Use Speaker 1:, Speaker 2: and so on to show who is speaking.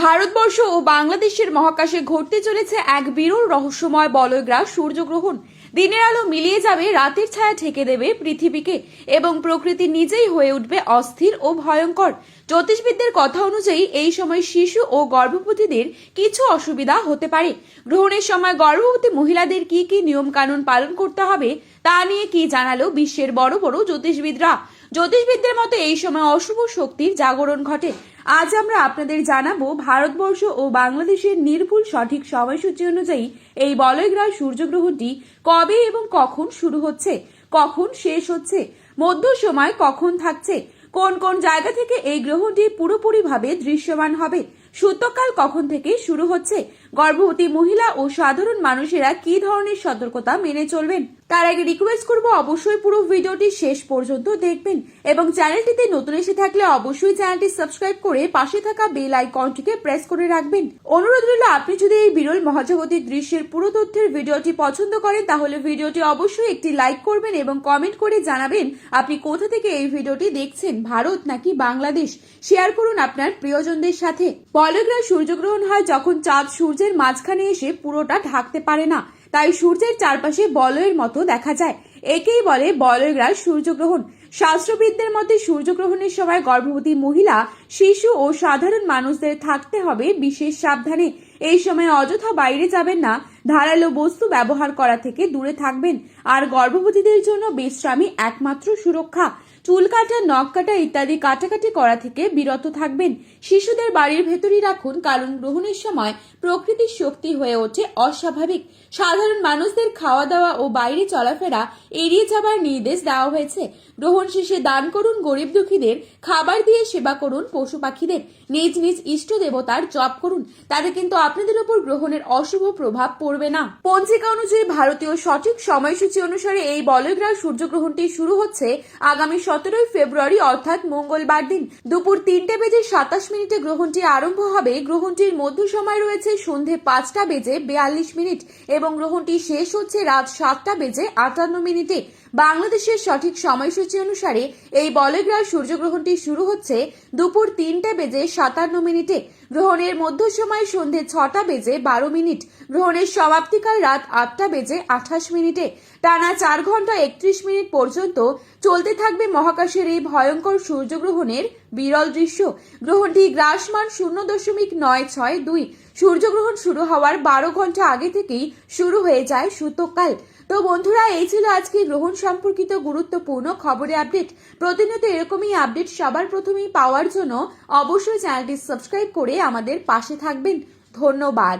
Speaker 1: ভারতবর্ষ ও বাংলাদেশের মহাকাশে ঘটতে চলেছে এক বিরল রহস্যময় বলয়গ্রাস সূর্যগ্রহণ। দিনের আলো মিলিয়ে যাবে, রাতের ছায়া ঢেকে দেবে পৃথিবীকে এবং প্রকৃতি নিজেই হয়ে উঠবে অস্থির ও ভয়ঙ্কর। জ্যোতিষবিদদের কথা অনুযায়ী এই সময় শিশু ও গর্ভবতীদের কিছু অসুবিধা হতে পারে। গ্রহণের সময় গর্ভবতী মহিলাদের কি কি নিয়ম কানুন পালন করতে হবে তা নিয়ে কি জানালো বিশ্বের বড় বড় জ্যোতিষবিদরা। জ্যোতিষবিদদের মতে এই সময় অশুভ শক্তির জাগরণ ঘটে। আজ আমরা আপনাদের জানাবো ভারতবর্ষ ও বাংলাদেশের নির্ভুল সঠিক সময়সূচি অনুযায়ী এই বলয়গ্রাস সূর্যগ্রহণটি কবে এবং কখন শুরু হচ্ছে, কখন শেষ হচ্ছে, মধ্য সময় কখন থাকছে, কোন কোন জায়গা থেকে এই গ্রহণটি পুরোপুরিভাবে দৃশ্যমান হবে, সূতককাল কখন থেকে শুরু হচ্ছে, গর্ভবতী মহিলা ও সাধারণ মানুষেরা কি ধরনের সতর্কতা মেনে চলবেন। তার আগে রিকোয়েস্ট করব অবশ্যই পুরো ভিডিওটি শেষ পর্যন্ত দেখবেন এবং চ্যানেলটিতে নতুন এসে থাকলে অবশ্যই চ্যানেলটি সাবস্ক্রাইব করে পাশে থাকা বেল আইকনটিকে প্রেস করে রাখবেন। অনুরোধ রইল, আপনি যদি এই বিরল মহাজাগতিক দৃশ্যের পুরো তথ্যের ভিডিওটি পছন্দ করেন তাহলে ভিডিওটি অবশ্যই একটি লাইক করবেন এবং কমেন্ট করে জানাবেন আপনি কোথা থেকে এই ভিডিওটি দেখছেন, ভারত নাকি বাংলাদেশ। শেয়ার করুন আপনার প্রিয়জনদের সাথে। বলয়গ্রাস সূর্যগ্রহণ হয় যখন চাঁদ সূর্যের মাঝখানে এসে পুরোটা ঢাকতে পারে না, তাই সূর্যের চারপাশে বলয়ের মতো দেখা যায়। একেই বলে বলয়গ্রাস সূর্যগ্রহণ। শাস্ত্রবিদদের মতে সূর্যগ্রহণের সময় গর্ভবতী মহিলা, শিশু ও সাধারণ মানুষদের থাকতে হবে বিশেষ সাবধানে। এই সময় অযথা বাইরে যাবেন না, ধারালো বস্তু ব্যবহার করা থেকে দূরে থাকবেন, আর গর্ভবতীদের জন্য বিশ্রামই একমাত্র সুরক্ষা। চুল কাটা, নখ কাটা ইত্যাদি কাটাকাটি করা থেকে বিরত থাকবেন। শিশুদের বাড়ির ভেতরই রাখুন, কারণ গ্রহণের সময় প্রকৃতির শক্তি হয়ে ওঠে অস্বাভাবিক। সাধারণ মানুষদের খাওয়া দাওয়া ও বাইরে চলাফেরা এড়িয়ে যাবার নির্দেশ দেওয়া হয়েছে। গ্রহণ শেষে দান করুন গরিব দুঃখীদের, খাবার দিয়ে সেবা করুন পশু পাখিদের, নিজ নিজ ইষ্ট দেবতার জপ করুন, তাতে কিন্তু আপনাদের উপর গ্রহণের অশুভ প্রভাব পড়বে না। পঞ্জিকা অনুযায়ী ভারতীয় সঠিক সময়সূচি অনুসারে এই বলয়গ্রাস সূর্যগ্রহণটি শুরু হচ্ছে আগামী 17 ফেব্রুয়ারি অর্থাৎ মঙ্গলবার দিন দুপুর 3:27 গ্রহণটি আরম্ভ হবে। গ্রহণটির মধ্য সময় রয়েছে সন্ধে 5:42 এবং গ্রহণটি শেষ হচ্ছে রাত 7:58। বাংলাদেশের সঠিক সময়সূচি অনুসারে এই বলয়গ্রাস সূর্যগ্রহণটি শুরু হচ্ছে দুপুর 3:57। গ্রহণের মধ্য সময় সন্ধে 6:12। গ্রহণের সমাপ্তিকাল রাত 8:28। টানা 4 ঘন্টা 31 মিনিট পর্যন্ত চলতে থাকবে মহাকাশের এই ভয়ঙ্কর সূর্যগ্রহণের বিরল দৃশ্য। গ্রহণটি গ্রাসমান 0.962। সূর্যগ্রহণ শুরু হওয়ার 12 ঘন্টা আগে থেকেই শুরু হয়ে যায় সূতককাল। তো বন্ধুরা, এই ছিল আজকে গ্রহণ সম্পর্কিত গুরুত্বপূর্ণ খবরের আপডেট। প্রতিনিয়ত এরকমই আপডেট সবার প্রথমেই পাওয়ার জন্য অবশ্যই চ্যানেলটি সাবস্ক্রাইব করে আমাদের পাশে থাকবেন। ধন্যবাদ।